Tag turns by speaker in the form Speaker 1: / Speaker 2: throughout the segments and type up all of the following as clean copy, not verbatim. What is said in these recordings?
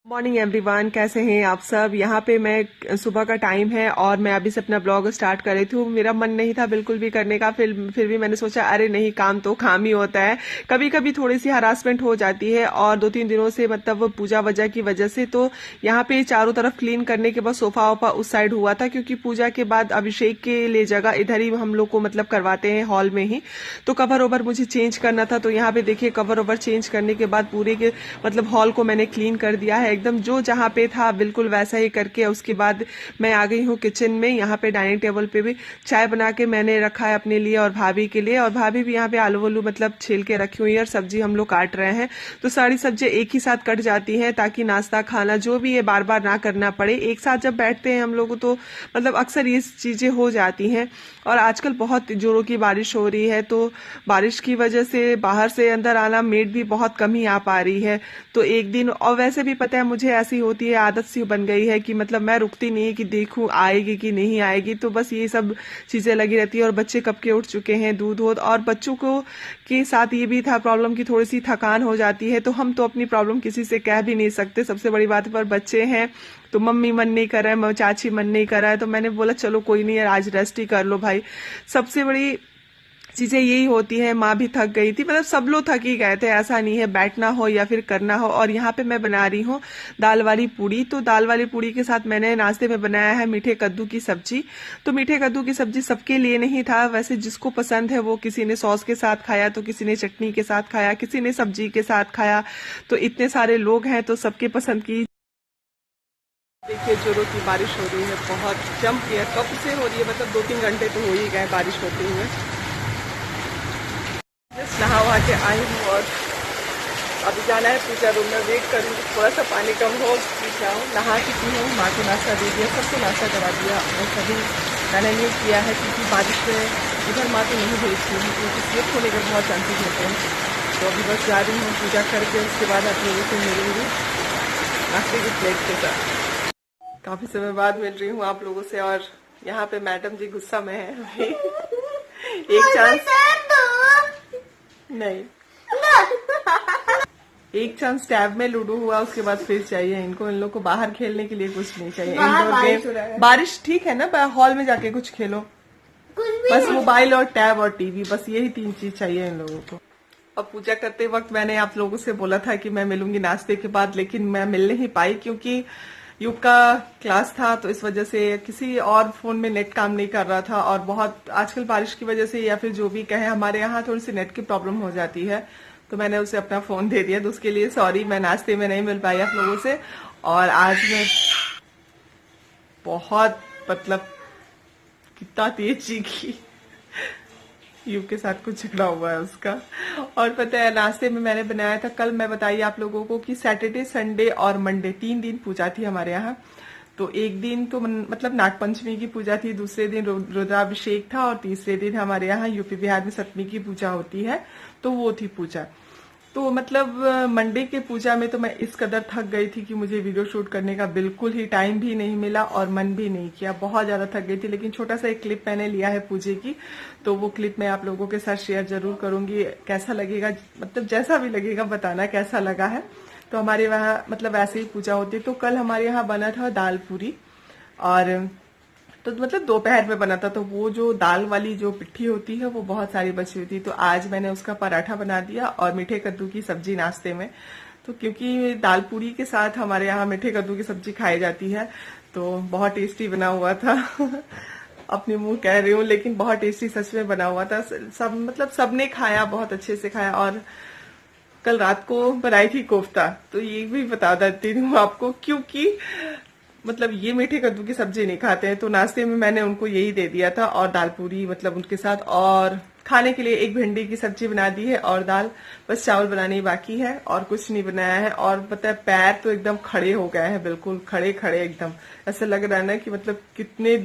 Speaker 1: Morning everyone, कैसे हैं आप सब। यहाँ पे मैं सुबह का टाइम है और मैं अभी से अपना ब्लॉग स्टार्ट कर रही थी। मेरा मन नहीं था बिल्कुल भी करने का, फिर भी मैंने सोचा अरे नहीं, काम तो काम ही होता है। कभी कभी थोड़ी सी हरासमेंट हो जाती है और 2-3 दिनों से मतलब वो पूजा वजह की वजह से तो यहाँ पे चारों तरफ क्लीन करने के बाद सोफा वोफा उस साइड हुआ था, क्योंकि पूजा के बाद अभिषेक के लिए जगह इधर ही हम लोग को मतलब करवाते हैं, हॉल में ही। तो कवर ओवर मुझे चेंज करना था। तो यहाँ पे देखिए, कवर ओवर चेंज करने के बाद पूरे के मतलब हॉल को मैंने क्लीन कर दिया है एकदम, जो जहाँ पे था बिल्कुल वैसा ही करके। उसके बाद मैं आ गई हूँ किचन में। यहाँ पे डाइनिंग टेबल पे भी चाय बना के मैंने रखा है अपने लिए और भाभी के लिए, और भाभी भी यहाँ पे आलू वालू मतलब छील के रखी हुई है और सब्जी हम लोग काट रहे हैं। तो सारी सब्जी एक ही साथ कट जाती है ताकि नाश्ता खाना जो भी है बार बार ना करना पड़े। एक साथ जब बैठते हैं हम लोग तो मतलब अक्सर ये चीजें हो जाती हैं। और आजकल बहुत जोरों की बारिश हो रही है, तो बारिश की वजह से बाहर से अंदर आना, मेड भी बहुत कम ही आ पा रही है। तो एक दिन, और वैसे भी पता है मुझे ऐसी होती है, आदत सी बन गई है कि मतलब मैं रुकती नहीं है कि देखूं आएगी कि नहीं आएगी। तो बस ये सब चीजें लगी रहती है। और बच्चे कब के उठ चुके हैं, दूध वूध, और बच्चों को के साथ ये भी था प्रॉब्लम की थोड़ी सी थकान हो जाती है। तो हम तो अपनी प्रॉब्लम किसी से कह भी नहीं सकते, सबसे बड़ी बात पर बच्चे हैं। तो मम्मी मन नहीं कर रहा है, चाची मन नहीं कर रहा है, तो मैंने बोला चलो कोई नहीं है, आज रेस्ट ही कर लो भाई। सबसे बड़ी चीजें यही होती है। माँ भी थक गई थी, मतलब सब लोग थक ही गए थे, ऐसा नहीं है बैठना हो या फिर करना हो। और यहाँ पे मैं बना रही हूँ दाल वाली पूड़ी। तो दाल वाली पूड़ी के साथ मैंने नाश्ते में बनाया है मीठे कद्दू की सब्जी। तो मीठे कद्दू की सब्जी सबके लिए नहीं था, वैसे जिसको पसंद है वो, किसी ने सॉस के साथ खाया तो किसी ने चटनी के साथ खाया, किसी ने सब्जी के साथ खाया। तो इतने सारे लोग हैं तो सबके पसंद की। देखिए, जोरों की बारिश हो रही है, बहुत जम के कब से हो रही है, मतलब 2-3 घंटे तो हो ही गए बारिश होते हुए। जस्ट नहा वहा के आई हूँ और अभी जाना है पूजा रूम में। वेट करूँगी थोड़ा सा पानी कम हो, पी जाऊँ। नहा के पी हूँ, माँ को नाश्ता दे दिया, सबको नाश्ता करा दिया। और सभी मैंने ये किया है क्योंकि बारिश में इधर माँ को नहीं भेजती हूँ क्योंकि स्लिप होने के बहुत चांसेस होते हैं। तो अभी बस जा रही हूँ पूजा करके, उसके बाद आप लोगों से मिलूंगी नाश्ते की प्लेट के साथ। काफी समय बाद मिल रही हूँ आप लोगों से। और यहाँ पे मैडम जी गुस्सा में है अभी। एक चांस नहीं, एक चांस टैब में लूडो हुआ, उसके बाद फिर चाहिए इनको। इन लोग को बाहर खेलने के लिए कुछ नहीं चाहिए। इंडोर गेम, बारिश ठीक है ना, हॉल में जाके कुछ खेलो। बस मोबाइल और टैब और टीवी, बस यही 3 चीज चाहिए इन लोगों को। और पूजा करते वक्त मैंने आप लोगों से बोला था कि मैं मिलूंगी नाश्ते के बाद, लेकिन मैं मिल नहीं पाई क्योंकि युग का क्लास था। तो इस वजह से किसी और फोन में नेट काम नहीं कर रहा था, और बहुत आजकल बारिश की वजह से या फिर जो भी कहे, हमारे यहाँ थोड़ी सी नेट की प्रॉब्लम हो जाती है। तो मैंने उसे अपना फोन दे दिया, तो उसके लिए सॉरी, मैं नाश्ते में नहीं मिल पाई आप लोगों से। और आज मैं बहुत मतलब कितना तेज चीखी, यू के साथ कुछ झगड़ा हुआ है उसका। और पता है, नाश्ते में मैंने बनाया था, कल मैं बताइए आप लोगों को कि सैटरडे संडे और मंडे 3 दिन पूजा थी हमारे यहाँ। तो एक दिन तो मतलब नागपंचमी की पूजा थी, दूसरे दिन रुद्राभिषेक था, और तीसरे दिन हमारे यहाँ यूपी बिहार में सप्तमी की पूजा होती है, तो वो थी पूजा। तो मतलब मंडे के पूजा में तो मैं इस कदर थक गई थी कि मुझे वीडियो शूट करने का बिल्कुल ही टाइम भी नहीं मिला और मन भी नहीं किया, बहुत ज्यादा थक गई थी। लेकिन छोटा सा एक क्लिप मैंने लिया है पूजे की, तो वो क्लिप मैं आप लोगों के साथ शेयर जरूर करूंगी। कैसा लगेगा, मतलब जैसा भी लगेगा बताना कैसा लगा है। तो हमारे वहाँ मतलब ऐसे ही पूजा होती है। तो कल हमारे यहाँ बना था दाल पूरी, और तो मतलब दोपहर में बना था। तो वो जो दाल वाली जो पिट्ठी होती है वो बहुत सारी बची हुई थी, तो आज मैंने उसका पराठा बना दिया और मीठे कद्दू की सब्जी नाश्ते में। तो क्योंकि दाल पूरी के साथ हमारे यहाँ मीठे कद्दू की सब्जी खाई जाती है, तो बहुत टेस्टी बना हुआ था। अपने मुंह कह रही हूँ, लेकिन बहुत टेस्टी सच में बना हुआ था। सब मतलब सबने खाया, बहुत अच्छे से खाया। और कल रात को बनाई थी कोफ्ता, तो ये भी बता देती हूँ आपको, क्योंकि मतलब ये मीठे कद्दू की सब्जी नहीं खाते हैं, तो नाश्ते में मैंने उनको यही दे दिया था। और दाल पूरी मतलब उनके साथ, और खाने के लिए एक भिंडी की सब्जी बना दी है और दाल, बस चावल बनाने ही बाकी है और कुछ नहीं बनाया है। और पता है, पैर तो एकदम खड़े हो गए हैं, बिल्कुल खड़े खड़े एकदम। ऐसा लग रहा है ना कि मतलब कितने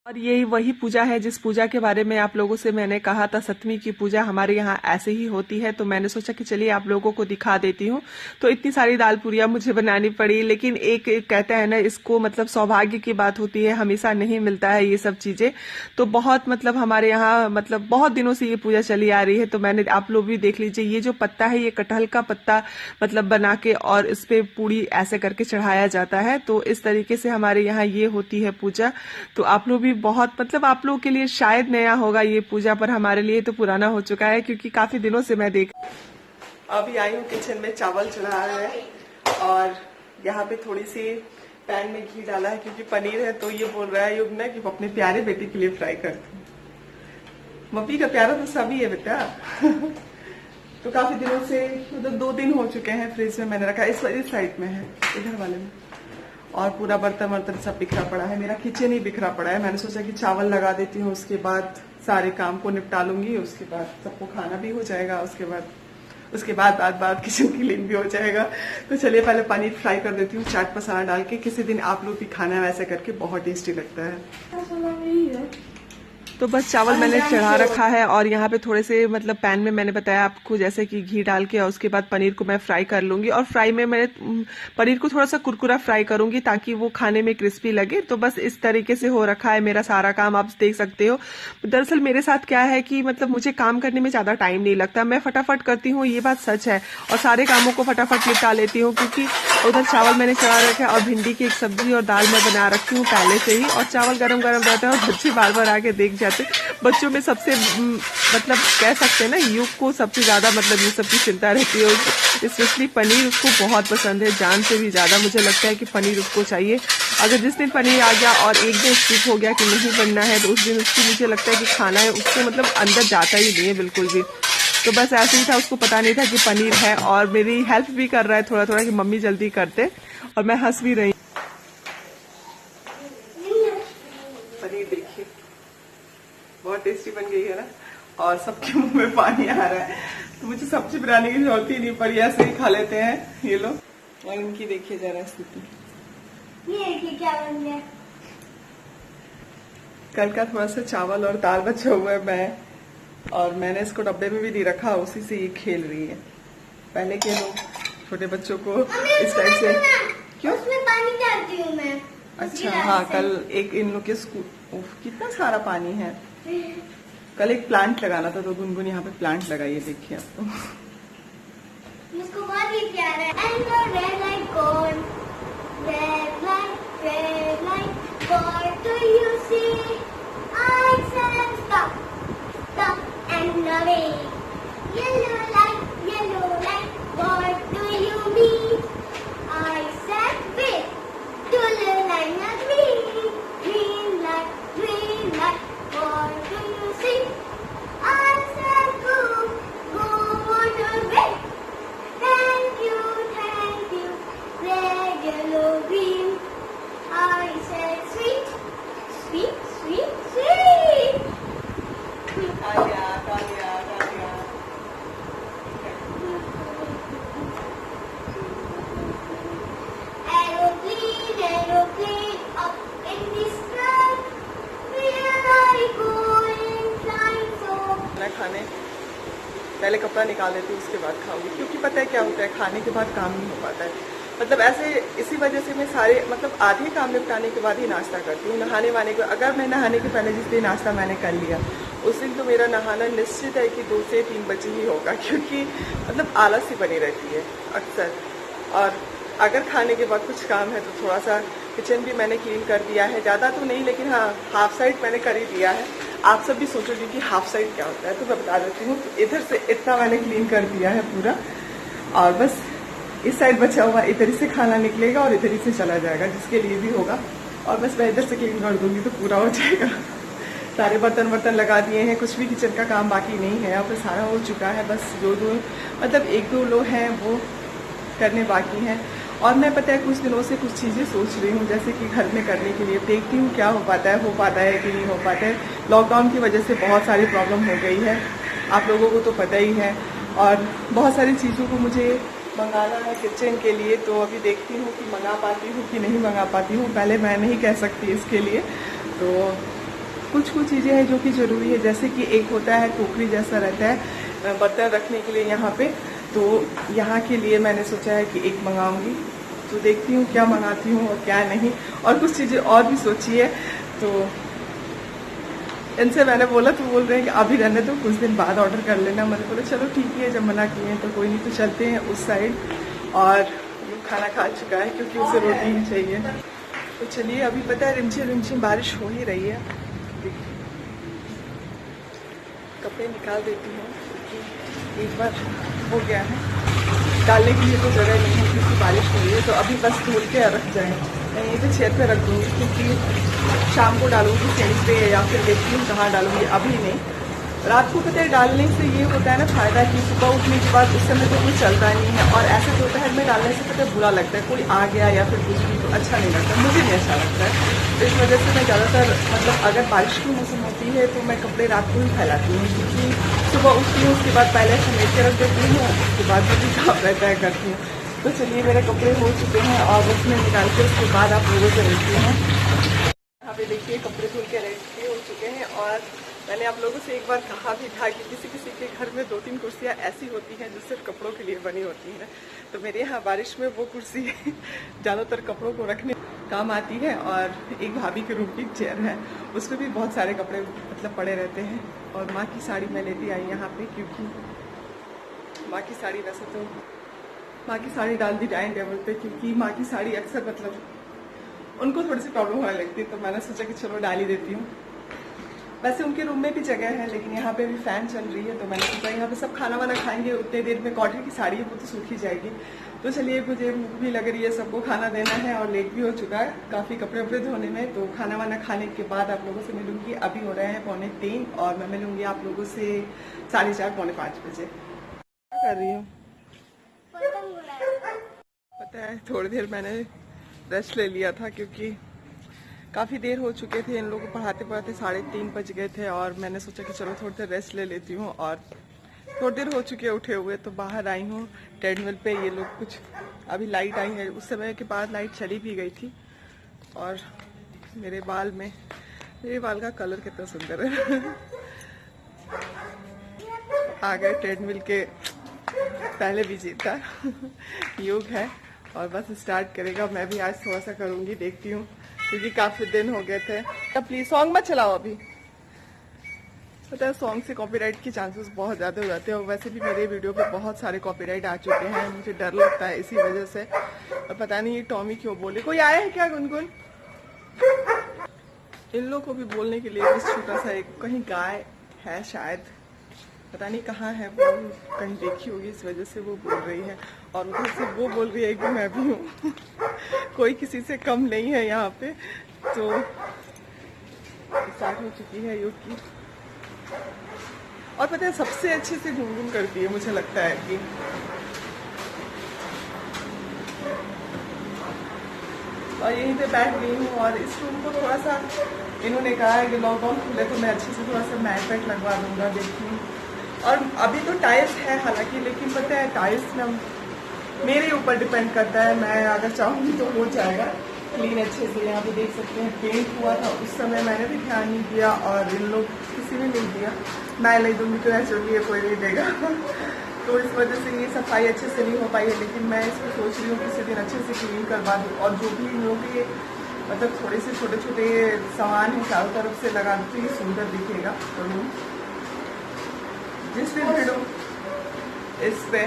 Speaker 1: और ये वही पूजा है जिस पूजा के बारे में आप लोगों से मैंने कहा था, सप्तमी की पूजा हमारे यहाँ ऐसे ही होती है। तो मैंने सोचा कि चलिए आप लोगों को दिखा देती हूँ। तो इतनी सारी दाल पूरियाँ मुझे बनानी पड़ी, लेकिन एक कहते हैं ना, इसको मतलब सौभाग्य की बात होती है, हमेशा नहीं मिलता है ये सब चीजें। तो बहुत मतलब हमारे यहाँ मतलब बहुत दिनों से ये पूजा चली आ रही है। तो मैंने, आप लोग भी देख लीजिए, ये जो पत्ता है ये कटहल का पत्ता मतलब बना के और इस पे पूड़ी ऐसे करके चढ़ाया जाता है। तो इस तरीके से हमारे यहाँ ये होती है पूजा। तो आप लोग भी बहुत मतलब, आप लोगों के लिए शायद नया होगा ये पूजा, पर हमारे लिए तो पुराना हो चुका है, क्योंकि काफी दिनों से मैं देख। अभी आई हूँ किचन में, चावल चढ़ा रहे हैं और यहाँ पे थोड़ी सी पैन में घी डाला है, क्योंकि पनीर है। तो ये बोल रहा है युगना कि वो अपने प्यारे बेटे के लिए फ्राई करती हूँ। मम्मी का प्यारा तो सभी है बेटा। तो काफी दिनों से मतलब 2 दिन हो चुके हैं फ्रिज में मैंने रखा। इस साइड में है, इधर वाले में। और पूरा बर्तन वर्तन सब बिखरा पड़ा है, मेरा किचन ही बिखरा पड़ा है। मैंने सोचा कि चावल लगा देती हूँ, उसके बाद सारे काम को निपटा लूंगी, उसके बाद सबको खाना भी हो जाएगा, उसके बाद किचन क्लीन भी हो जाएगा। तो चलिए पहले पनीर फ्राई कर देती हूँ चाट मसाला डाल के। किसी दिन आप लोग भी खाना वैसे करके, बहुत टेस्टी लगता है। तो बस चावल मैंने चढ़ा रखा है और यहाँ पे थोड़े से मतलब पैन में मैंने बताया आपको, जैसे कि घी डाल के, और उसके बाद पनीर को मैं फ्राई कर लूंगी। और फ्राई में मैं पनीर को थोड़ा सा कुरकुरा फ्राई करूंगी ताकि वो खाने में क्रिस्पी लगे। तो बस इस तरीके से हो रखा है मेरा सारा काम, आप देख सकते हो। दरअसल मेरे साथ क्या है कि मतलब मुझे काम करने में ज्यादा टाइम नहीं लगता, मैं फटाफट करती हूँ, ये बात सच है। और सारे कामों को फटाफट निपटा लेती हूँ, क्योंकि उधर चावल मैंने चढ़ा रखा है और भिंडी की एक सब्जी और दाल मैं बना रखी हूँ पहले से ही। और चावल गरम गरम रहता है और बच्चे बार बार आके देख जाते। बच्चों में सबसे मतलब कह सकते हैं ना, युग को सबसे ज्यादा मतलब ये सब की चिंता रहती है। स्पेशली पनीर उसको बहुत पसंद है, जान से भी ज्यादा। मुझे लगता है कि पनीर उसको चाहिए। अगर जिस दिन पनीर आ गया और एक दिन स्किप हो गया कि नहीं बनना है, तो उस दिन उसको मुझे लगता है कि खाना है उसको मतलब अंदर जाता ही नहीं है बिल्कुल भी। तो बस ऐसे ही था, उसको पता नहीं था कि पनीर है। और मेरी हेल्प भी कर रहा है थोड़ा थोड़ा कि मम्मी जल्दी करते, और मैं हंस भी रही। पनीर देखिए बहुत टेस्टी बन गई है ना, और सबके मुंह में पानी आ रहा है। तो मुझे सब्जी बनाने की जरूरत ही नहीं पड़ी, ऐसे ही खा लेते हैं ये लोग। और इनकी देखिए जरा स्थिति,
Speaker 2: ये क्या बन गया।
Speaker 1: कल का थोड़ा सा चावल और दाल बचा हुआ है, और मैंने इसको डब्बे में भी नहीं रखा, उसी से ये खेल रही है। पहले के लोग छोटे बच्चों को इस टाइप से, क्यों
Speaker 2: उसमें पानी डालती हूँ मैं।
Speaker 1: अच्छा हाँ, कल एक इन लोग के स्कूल, कितना सारा पानी है। कल एक प्लांट लगाना था, तो गुनगुन यहाँ पे प्लांट लगाइए, देखिए आप तो।
Speaker 2: मुझको बहुत ही प्यारा है। And the red light gone, red light, what do you see? I said stop, stop and away. Yellow light, what do you mean? I said wait, to learn I'm not green. Green light, what do you see? I said go on your way. Thank you, red, yellow, green. I said sweet, sweet, sweet, sweet.
Speaker 1: आ गया।
Speaker 2: Aeroplane, up in the sky. Where are you going, flying so?
Speaker 1: मैं खाने पहले कपड़ा निकाल देती हूँ, उसके बाद खाऊंगी, क्योंकि पता है क्या होता है, खाने के बाद काम नहीं हो पाता है। मतलब ऐसे इसी वजह से मैं सारे मतलब आधे काम निपटाने के बाद ही नाश्ता करती हूँ। नहाने वाने को, अगर मैं नहाने के पहले जिस दिन नाश्ता मैंने कर लिया, उस दिन तो मेरा नहाना निश्चित है कि 2 से 3 बजे ही होगा, क्योंकि मतलब आलस ही बनी रहती है अक्सर। और अगर खाने के बाद कुछ काम है तो थोड़ा सा किचन भी मैंने क्लीन कर दिया है, ज़्यादा तो नहीं, लेकिन हाँ हाफ साइड मैंने कर ही दिया है। आप सब भी सोचोगे कि हाफ साइड क्या होता है, तो मैं बता देती हूँ। इधर से इतना मैंने क्लीन कर दिया है पूरा, और बस इस साइड बचा हुआ इधर ही से खाना निकलेगा और इधर ही से चला जाएगा, जिसके लिए भी होगा। और बस मैं इधर से क्लीन कर दूंगी तो पूरा हो जाएगा। सारे बर्तन लगा दिए हैं, कुछ भी किचन का काम बाकी नहीं है, अब सारा हो चुका है। बस जो मतलब 1-2 लोग हैं वो करने बाकी हैं। और मैं पता है कुछ दिनों से कुछ चीज़ें सोच रही हूँ, जैसे कि घर में करने के लिए, देखती हूँ क्या हो पाता है कि नहीं हो पाता है। लॉकडाउन की वजह से बहुत सारी प्रॉब्लम हो गई है, आप लोगों को तो पता ही है। और बहुत सारी चीज़ों को मुझे मंगाना है किचन के लिए, तो अभी देखती हूँ कि मंगा पाती हूँ कि नहीं मंगा पाती हूँ। पहले मैं नहीं कह सकती इसके लिए, तो कुछ चीज़ें हैं जो कि ज़रूरी है, जैसे कि एक होता है टोकरी जैसा रहता है बर्तन रखने के लिए यहाँ पे, तो यहाँ के लिए मैंने सोचा है कि एक मंगाऊंगी। तो देखती हूँ क्या मंगाती हूँ और क्या नहीं, और कुछ चीज़ें और भी सोची है। तो इनसे मैंने बोला तो बोल रहे हैं कि अभी रहने दो, कुछ दिन बाद ऑर्डर कर लेना। मैंने बोला चलो ठीक है, जब मना किए हैं तो कोई नहीं, तो चलते हैं उस साइड। और खाना खा चुका है क्योंकि उसे रोटी ही चाहिए। तो चलिए, अभी पता है रिमझिम बारिश हो ही रही है। कपड़े निकाल देती हूँ क्योंकि एक बार हो गया है, डालने के लिए तो जगह नहीं है क्योंकि बारिश हो रही है। तो अभी बस धुल के रख जाए, मैं यहीं पे चेयर पे रख दूँगी क्योंकि शाम को डालूंगी सीढ़ी पे, या फिर देखती हूँ कहाँ डालूंगी, अभी नहीं। रात को पता है डालने से ये होता है ना फायदा कि सुबह उठने के बाद उस समय तो कोई चलता नहीं है, और ऐसे दोपहर में डालने से पता है बुरा लगता है, कोई आ गया या फिर कुछ भी तो अच्छा नहीं लगता, मुझे नहीं अच्छा लगता है। तो इस वजह से मैं ज़्यादातर मतलब अगर बारिश की मौसम होती है तो मैं कपड़े रात को ही फैलाती हूँ, क्योंकि सुबह उठती हूँ उसके बाद पहले समेट के रख देती हूँ, उसके बाद जो भी काम रहता है करती हूँ। तो चलिए, मेरे कपड़े हो चुके हैं और उसमें निकाल के उसके बाद आप लोगों से मिलती हूँ। यहाँ पे देखिए कपड़े धुल के रेडी हो चुके हैं, और मैंने आप लोगों से एक बार कहा भी था कि किसी किसी के घर में 2-3 कुर्सियाँ ऐसी होती हैं जो सिर्फ कपड़ों के लिए बनी होती हैं। तो मेरे यहाँ बारिश में वो कुर्सी ज़्यादातर कपड़ों को रखने काम आती है, और एक भाभी के रूम की चेयर है, उसमें भी बहुत सारे कपड़े मतलब पड़े रहते हैं। और माँ की साड़ी मैं लेती आई यहाँ पे, क्योंकि माँ की साड़ी वैसे तो माँ की साड़ी डाल दी डाइनिंग टेबल पे, क्योंकि माँ की साड़ी अक्सर मतलब उनको थोड़ी सी प्रॉब्लम होने लगती है, तो मैंने सोचा कि चलो डाल ही देती हूँ। वैसे उनके रूम में भी जगह है, लेकिन यहाँ पे भी फैन चल रही है, तो मैंने सोचा यहाँ पे सब खाना वाना खाएंगे, उतने देर में कॉटन की साड़ी है वो तो सूख ही जाएगी। तो चलिए, मुझे भूख भी लग रही है, सबको खाना देना है, और लेट भी हो चुका है काफ़ी कपड़े वपड़े धोने में। तो खाना वाना खाने के बाद आप लोगों से मिलूंगी। अभी हो रहे हैं 4:45 और मैं मिलूंगी आप लोगों से 4:30 4:45 बजे। क्या कर रही हूँ पता है, थोड़ी देर मैंने रेस्ट ले लिया था क्योंकि काफ़ी देर हो चुके थे, इन लोगों को पढ़ाते पढ़ाते 3:30 बज गए थे, और मैंने सोचा कि चलो थोड़ी देर रेस्ट ले लेती हूँ। और थोड़ी देर हो चुकी है उठे हुए, तो बाहर आई हूँ ट्रेडमिल पे। ये लोग कुछ अभी लाइट आई है, उस समय के बाद लाइट चली भी गई थी। और मेरे बाल का कलर कितना सुंदर है आ गए ट्रेडमिल के पहले विजेता योग है, और बस स्टार्ट करेगा। मैं भी आज थोड़ा सा करूँगी, देखती हूँ, क्योंकि काफी दिन हो गए थे। अब प्लीज सॉन्ग मत चलाओ अभी। पता है सॉन्ग से कॉपीराइट के चांसेस बहुत ज्यादा हो जाते हैं, और वैसे भी मेरे वीडियो पे बहुत सारे कॉपीराइट आ चुके हैं, मुझे डर लगता है इसी वजह से। और पता नहीं ये टॉमी क्यों बोले, कोई आया है क्या? गुनगुन, इन लोग को भी बोलने के लिए कुछ छोटा सा एक कहीं गाय है शायद, पता नहीं कहाँ है वो, कहीं देखी होगी, इस वजह से वो बोल रही है। और उधर से वो बोल रही है कि मैं भी हूँ कोई किसी से कम नहीं है यहाँ पे। तो स्टार्ट हो चुकी है योग की, और पता है सबसे अच्छे से गुनगुन करती है, मुझे लगता है कि और यहीं पे बैठ गई हूँ। और इस रूम को थोड़ा सा इन्होंने कहा है कि लॉकडाउन खुले तो मैं अच्छे से थोड़ा सा मैट वैट लगवा दूंगा, देखती हूँ। और अभी तो टाइल्स है हालांकि, लेकिन पता है टाइल्स में मेरे ऊपर डिपेंड करता है, मैं अगर चाहूँगी तो हो जाएगा क्लीन अच्छे से। यहाँ पे देख सकते हैं पेंट हुआ था, उस समय मैंने भी ध्यान नहीं दिया, और इन लोग किसी ने नहीं दिया। मैं नहीं दूंगी तो नेचुरली कोई नहीं देगा तो इस वजह से ये सफाई अच्छे से नहीं हो पाई है, लेकिन मैं इसको सोच रही हूँ किसी दिन अच्छे से क्लीन करवा दूँ। और जो भी इन लोग के मतलब थोड़े से छोटे छोटे सामान हैं चारों तरफ से लगा दूँ तो ये सुंदर दिखेगा। तो जिस दिन भिड़ो इस पे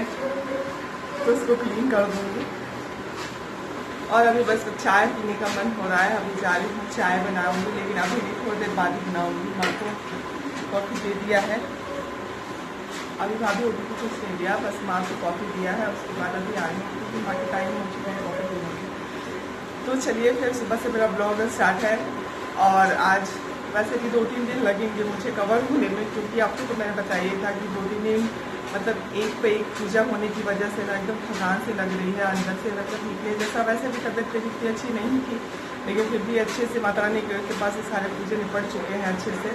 Speaker 1: तो उसको क्लीन कर दूँगी। और अभी बस चाय पीने का मन हो रहा है, अभी जा रही हूँ चाय बनाऊँगी, लेकिन अभी नहीं, थोड़ी देर बाद ही बनाऊँगी। माँ को कॉफ़ी दे दिया है, अभी भाभी होगी को कुछ नहीं दिया, बस माँ को कॉफ़ी दिया है, उसके बाद अभी आ रही हूँ क्योंकि माँ के टाइम हो चुका है कॉफ़ी देने की। तो चलिए फिर सुबह से मेरा ब्लॉग स्टार्ट है, और आज वैसे भी 2-3 दिन लगेंगे मुझे कवर होने में, क्योंकि आपको तो मैंने बताया था कि 2-3 दिन मतलब एक पे एक पूजा होने की वजह से ना एकदम थकान से लग रही है, अंदर से मतलब निकले जैसा। वैसे भी तबियत मेरी इतनी अच्छी नहीं थी, लेकिन फिर भी अच्छे से माता रानी के पास ये सारे पूजे निपट चुके हैं अच्छे से।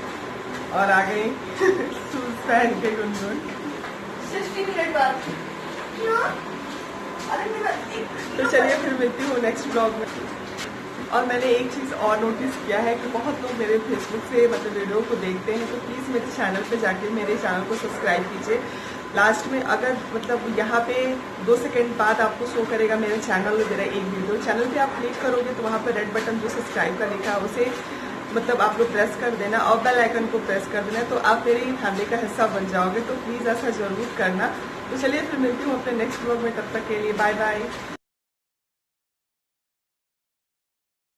Speaker 1: और आ गई शूज पहन के गुनगुन 60 मिनट बाद। तो चलिए फिर मिलती हूँ नेक्स्ट ब्लॉग में। और मैंने एक चीज़ और नोटिस किया है कि बहुत लोग मेरे फेसबुक से मतलब वीडियो को देखते हैं, तो प्लीज़ मेरे चैनल पे जाके मेरे चैनल को सब्सक्राइब कीजिए। लास्ट में अगर मतलब यहाँ पे 2 सेकंड बाद आपको शो करेगा मेरे चैनल में मेरा एक वीडियो, चैनल पे आप क्लिक करोगे तो वहाँ पर रेड बटन जो सब्सक्राइब का लिखा है उसे मतलब आप लोग प्रेस कर देना और बेल आइकन को प्रेस कर देना, तो आप मेरी फैमिली का हिस्सा बन जाओगे। तो प्लीज़ ऐसा ज़रूर करना। तो चलिए फिर मिलती हूँ अपने नेक्स्ट व्लॉग में, तब तक के लिए बाय बाय।